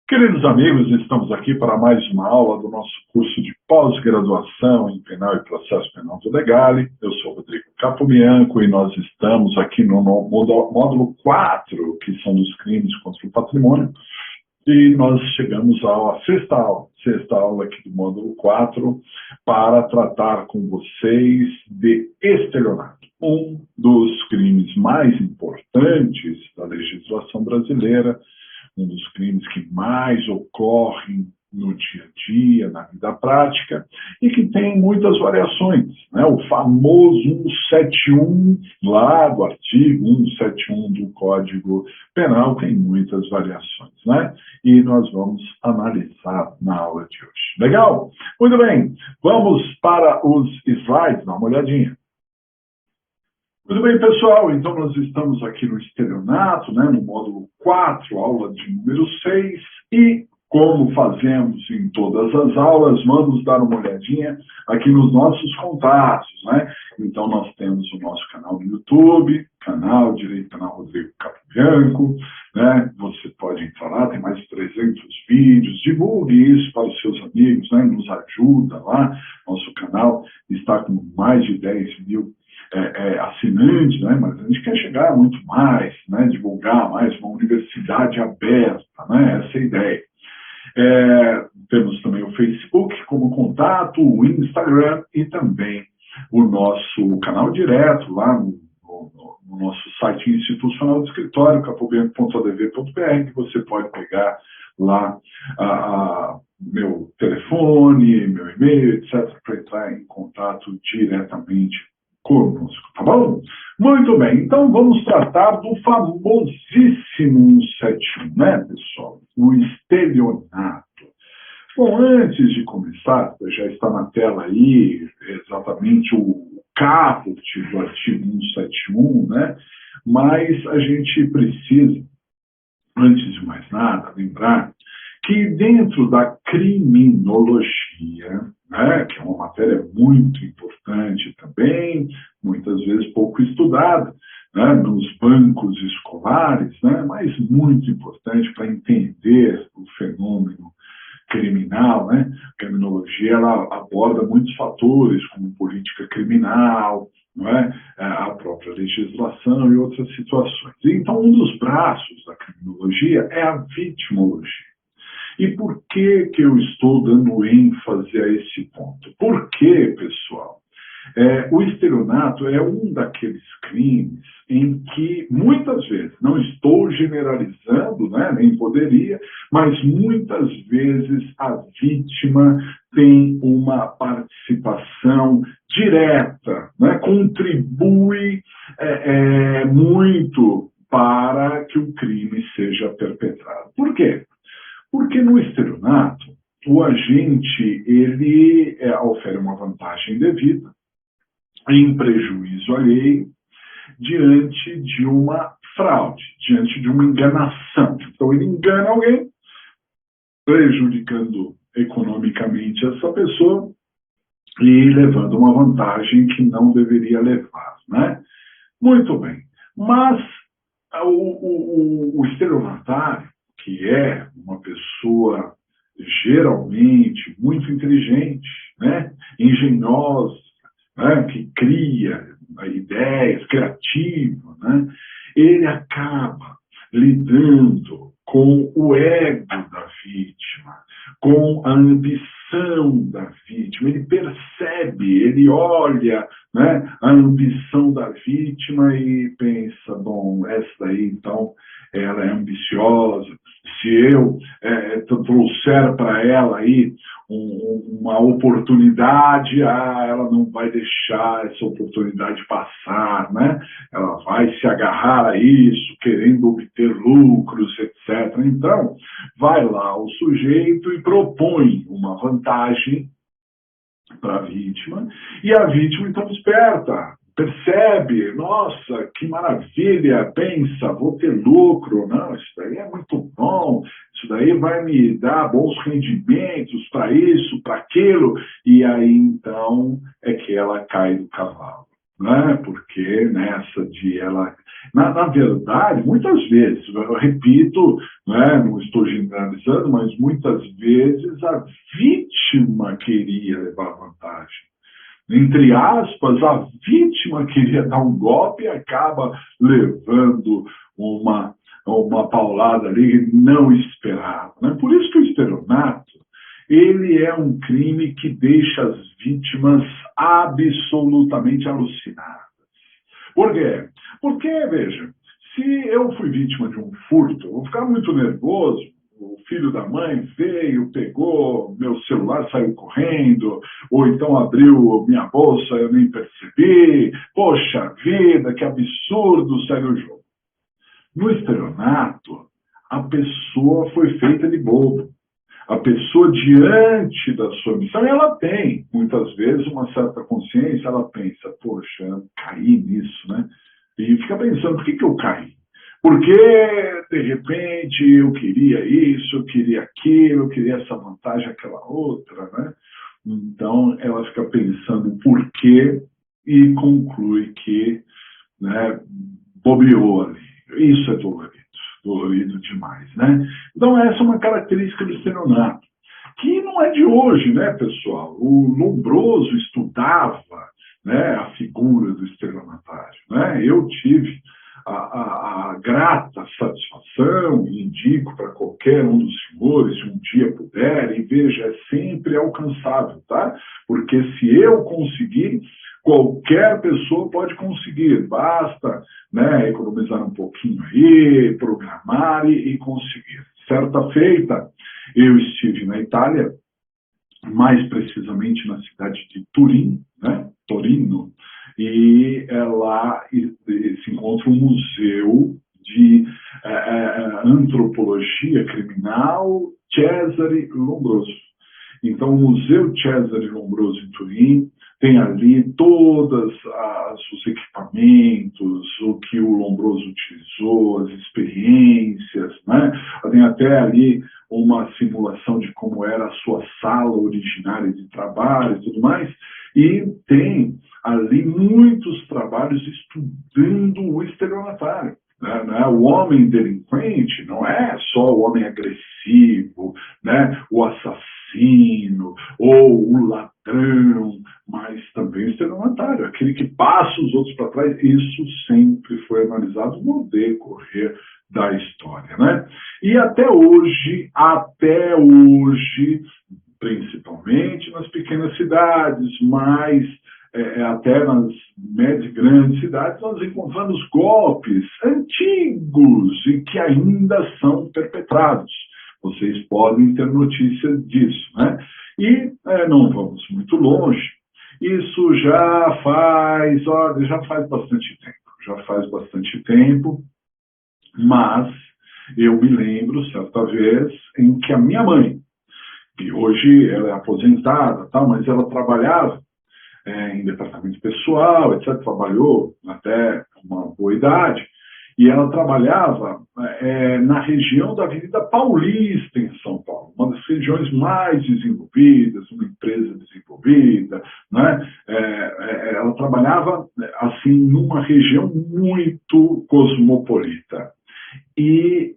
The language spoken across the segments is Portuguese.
Queridos amigos, estamos aqui para mais uma aula do nosso curso de pós-graduação em Penal e Processo Penal do Legale. Eu sou o Rodrigo Capobianco e nós estamos aqui no módulo 4, que são dos crimes contra o patrimônio, e nós chegamos à sexta aula aqui do módulo 4 para tratar com vocês de estelionato, um dos crimes mais importantes da legislação brasileira, um dos crimes que mais ocorrem no dia a dia, na vida prática, e que tem muitas variações, né? O famoso 171, lá do artigo 171 do Código Penal, tem muitas variações, né? E nós vamos analisar na aula de hoje. Legal? Muito bem, vamos para os slides, dá uma olhadinha. Muito bem, pessoal, então nós estamos aqui no estelionato, né, no módulo 4, aula de número 6, e como fazemos em todas as aulas, vamos dar uma olhadinha aqui nos nossos contatos, né? Então nós temos o nosso canal no YouTube, Direito Penal Rodrigo Capobianco, né? Você pode entrar lá, tem mais de 300 vídeos, divulgue isso para os seus amigos, né? Nos ajuda lá, nosso canal está com mais de 10 mil assinantes, né? Mas a gente quer chegar muito mais, né? Divulgar mais uma universidade aberta, né? Essa é a ideia. Temos também o Facebook como contato, o Instagram e também o nosso canal direto lá no nosso site institucional do escritório, capobianco.adv.br, que você pode pegar lá meu telefone, meu e-mail, etc., para entrar em contato diretamente conosco, tá bom? Muito bem, então vamos tratar do famosíssimo 171, né, pessoal? O estelionato. Bom, antes de começar, já está na tela aí exatamente o caput do artigo 171, né? Mas a gente precisa, antes de mais nada, lembrar que dentro da criminologia, né, que é uma matéria muito importante também, muitas vezes pouco estudada, né, nos bancos escolares, né, mas muito importante para entender o fenômeno criminal, né? A criminologia ela aborda muitos fatores, como política criminal, não é? A própria legislação e outras situações. Então, um dos braços da criminologia é a vitimologia. E por que eu estou dando ênfase a esse ponto? Porque, pessoal, o estelionato é um daqueles crimes em que, muitas vezes, não estou generalizando, né, nem poderia, mas muitas vezes a vítima tem uma participação direta, né, contribui muito para que o crime seja perpetrado. Por quê? Porque no estelionato, o agente ele ofere uma vantagem devida em prejuízo alheio diante de uma fraude, diante de uma enganação. Então, ele engana alguém, prejudicando economicamente essa pessoa e levando uma vantagem que não deveria levar, né? Muito bem. Mas o estelionatário, que é uma pessoa geralmente muito inteligente, né, engenhosa, né, que cria ideias, criativo, né, ele acaba lidando com o ego da vítima, com a ambição da vítima. Ele percebe, ele olha, né, a ambição da vítima e pensa, bom, essa daí, então, ela é ambiciosa. Se eu trouxer para ela aí uma oportunidade, ela não vai deixar essa oportunidade passar, né? Ela vai se agarrar a isso, querendo obter lucros, etc. Então, vai lá o sujeito e propõe uma vantagem para a vítima, e a vítima então desperta, percebe, nossa, que maravilha, pensa, vou ter lucro, não, isso daí é muito bom, isso daí vai me dar bons rendimentos para isso, para aquilo, e aí então é que ela cai do cavalo. né? Porque nessa de ela. Na verdade, muitas vezes, eu repito, né, não estou generalizando, mas muitas vezes a vítima queria levar vantagem. Entre aspas, a vítima queria dar um golpe e acaba levando uma paulada ali não esperada. Né? Por isso que o estelionato ele é um crime que deixa as vítimas absolutamente alucinadas. Por quê? Porque, veja, se eu fui vítima de um furto, eu vou ficar muito nervoso. O filho da mãe veio, pegou meu celular, saiu correndo, ou então abriu minha bolsa, eu nem percebi. Poxa vida, que absurdo, segue o jogo. No estelionato, a pessoa foi feita de bobo. A pessoa, diante da sua missão, ela tem, muitas vezes, uma certa consciência, ela pensa, poxa, eu caí nisso, né? E fica pensando, por que eu caí? Porque, de repente, eu queria isso, eu queria aquilo, eu queria essa vantagem, aquela outra, né? Então, ela fica pensando o porquê e conclui que, né, bobeou ali. Isso é dolorido demais, né? Então, essa é uma característica do estelionato, que não é de hoje, né, pessoal? O Lombroso estudava, né, a figura do estelionatário, né? Eu tive a grata satisfação, e indico para qualquer um dos senhores, se um dia puder, e veja, é sempre alcançável, tá? Porque se eu conseguir, qualquer pessoa pode conseguir, basta, né, economizar um pouquinho aí, programar e conseguir. Certa feita, eu estive na Itália, mais precisamente na cidade de Turim, né, Torino, e lá se encontra um museu de antropologia criminal Cesare Lombroso. Então, o Museu Cesare Lombroso em Turim tem ali todos os equipamentos, o que o Lombroso utilizou, as experiências, né? Tem até ali uma simulação de como era a sua sala originária de trabalho e tudo mais, e tem ali muitos trabalhos estudando o estelionatário. Né? O homem delinquente não é só o homem agressivo, né? O assassino ou o ladrão, mas também o estelionatário, aquele que passa os outros para trás. Isso sempre foi analisado no decorrer da história, né? E até hoje, principalmente nas pequenas cidades, mas até nas médias e grandes cidades, nós encontramos golpes antigos e que ainda são perpetrados. Vocês podem ter notícia disso, né? E não vamos muito longe. Isso já faz bastante tempo, mas eu me lembro, certa vez, em que a minha mãe, que hoje ela é aposentada, tá, mas ela trabalhava em departamento pessoal, etc., trabalhou até uma boa idade, e ela trabalhava na região da Avenida Paulista, em São Paulo, uma das regiões mais desenvolvidas, uma empresa desenvolvida, né? Ela trabalhava assim numa região muito cosmopolita. E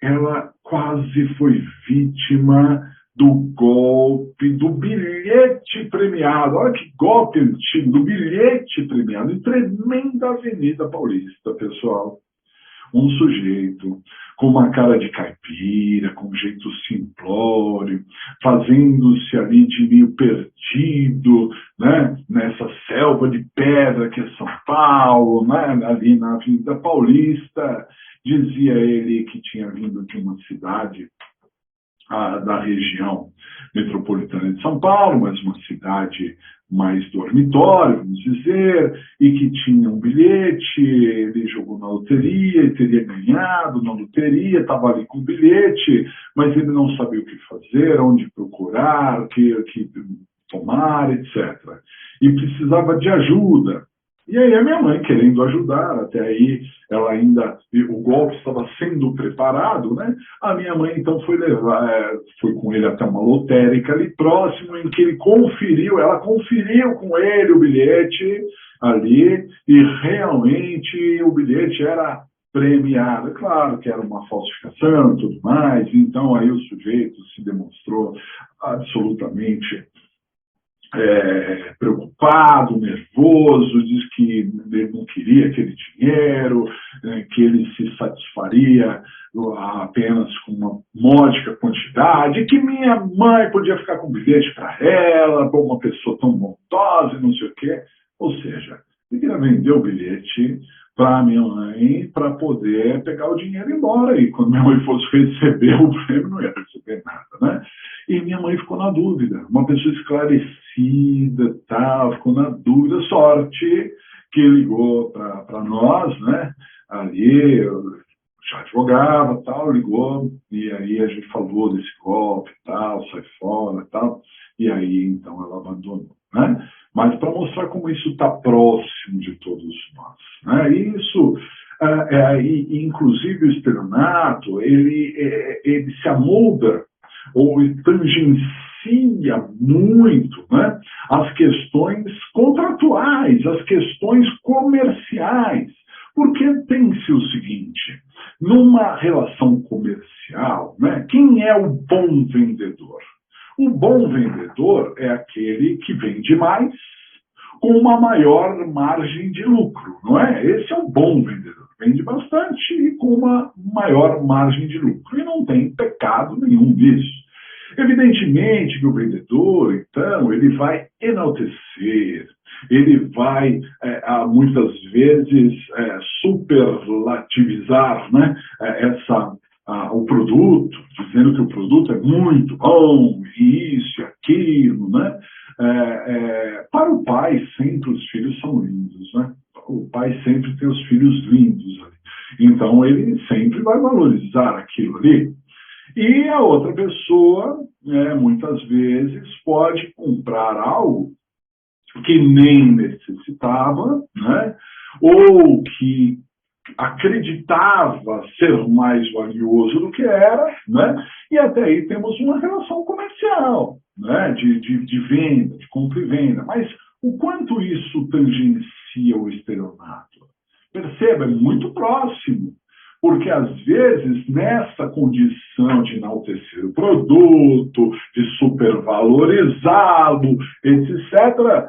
ela quase foi vítima do golpe do bilhete premiado. Olha que golpe antigo, do bilhete premiado, em tremenda Avenida Paulista, pessoal. Um sujeito com uma cara de caipira, com um jeito simplório, fazendo-se ali de meio perdido, né? Nessa selva de pedra que é São Paulo, né? Ali na Avenida Paulista. Dizia ele que tinha vindo de uma cidade da região metropolitana de São Paulo, mas uma cidade mais dormitório, vamos dizer, e que tinha um bilhete, ele jogou na loteria e teria ganhado na loteria, estava ali com o bilhete, mas ele não sabia o que fazer, onde procurar, o que tomar, etc. E precisava de ajuda. E aí a minha mãe querendo ajudar, até aí o golpe estava sendo preparado, né? A minha mãe então foi com ele até uma lotérica ali próximo, em que ela conferiu com ele o bilhete ali e realmente o bilhete era premiado. É claro que era uma falsificação e tudo mais, então aí o sujeito se demonstrou absolutamente preocupado, nervoso, diz que ele não queria aquele dinheiro, que ele se satisfaria apenas com uma módica quantidade, que minha mãe podia ficar com bilhete para ela, para uma pessoa tão bondosa e não sei o quê. Ou seja, ele queria vender o bilhete para minha mãe para poder pegar o dinheiro e ir embora. E quando minha mãe fosse receber o prêmio, não ia receber nada, né? E minha mãe ficou na dúvida, uma pessoa esclarecida, tal, ficou na dúvida, sorte que ligou para nós, né? Ali, eu já advogava, tal, ligou, e aí a gente falou desse golpe, tal, sai fora, tal, e aí então ela abandonou, né? Mas para mostrar como isso está próximo de todos nós, né? Isso, inclusive o estelionato, ele se amolda ou tangencia muito, né, as questões contratuais, as questões comerciais. Porque tem-se o seguinte, numa relação comercial, né, quem é o bom vendedor? O bom vendedor é aquele que vende mais com uma maior margem de lucro, não é? Esse é o bom vendedor. Vende bastante e com uma maior margem de lucro. E não tem pecado nenhum nisso. Evidentemente que o vendedor, então, ele vai enaltecer, ele vai, muitas vezes, superlativizar, né, o produto, dizendo que o produto é muito bom, e isso e aquilo, né? Para o pai, sempre os filhos são lindos, né? O pai sempre tem os filhos lindos ali. Então, ele sempre vai valorizar aquilo ali. E a outra pessoa, muitas vezes, pode comprar algo que nem necessitava, né? Ou que acreditava ser mais valioso do que era, né? E até aí temos uma relação comercial, né? De venda, de compra e venda. Mas o quanto isso tangencia o estelionato? Perceba, é muito próximo. Porque, às vezes, nessa condição de enaltecer o produto, de supervalorizá-lo, etc.,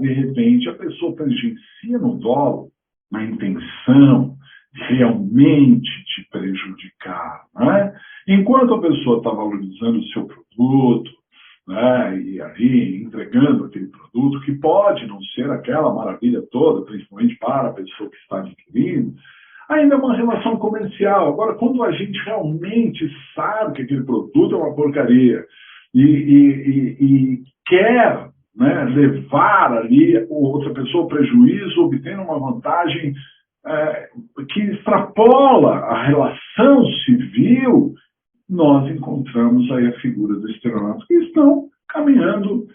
de repente a pessoa tangencia no dolo, na intenção de realmente te prejudicar. Né? Enquanto a pessoa está valorizando o seu produto, né, e aí entregando aquele produto, que pode não ser aquela maravilha toda, principalmente para a pessoa que está adquirindo, ainda é uma relação comercial. Agora, quando a gente realmente sabe que aquele produto é uma porcaria e quer, né, levar ali outra pessoa ao prejuízo, obtendo uma vantagem que extrapola a relação civil, nós encontramos aí a figura do estelionato, que estão caminhando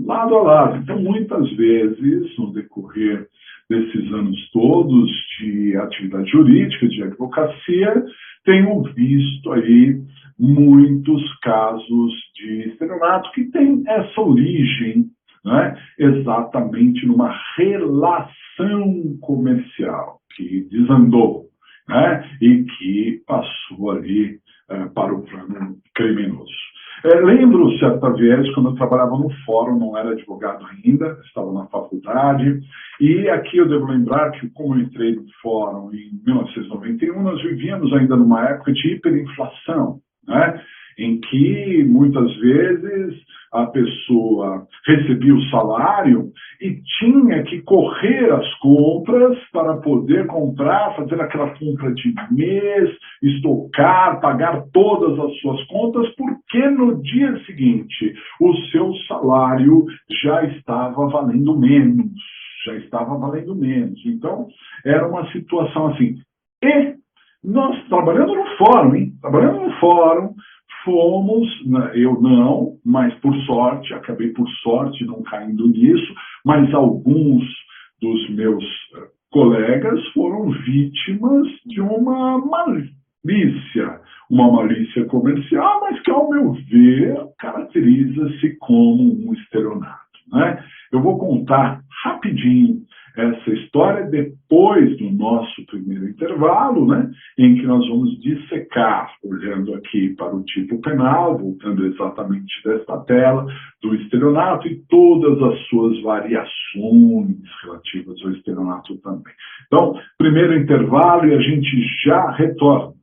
lado a lado. Então, muitas vezes, no decorrer desses anos todos de atividade jurídica, de advocacia, tenho visto aí muitos casos de estelionato que tem essa origem, né, exatamente numa relação comercial que desandou, né, e que passou ali para o plano criminoso. Lembro, certa vez, quando eu trabalhava no fórum, não era advogado ainda, estava na faculdade, e aqui eu devo lembrar que, como eu entrei no fórum em 1991, nós vivíamos ainda numa época de hiperinflação, né? Em que, muitas vezes, a pessoa recebia o salário e tinha que correr às compras para poder comprar, fazer aquela compra de mês, estocar, pagar todas as suas contas, porque no dia seguinte o seu salário já estava valendo menos, Então, era uma situação assim. E nós, trabalhando no fórum, fomos, eu não, mas acabei por sorte não caindo nisso, mas alguns dos meus colegas foram vítimas de uma malícia comercial, mas que, ao meu ver, caracteriza-se como um estelionato, né? Eu vou contar rapidinho essa história depois do nosso primeiro intervalo, né, em que nós vamos dissecar, olhando aqui para o tipo penal, voltando exatamente desta tela, do estelionato e todas as suas variações relativas ao estelionato também. Então, primeiro intervalo e a gente já retorna.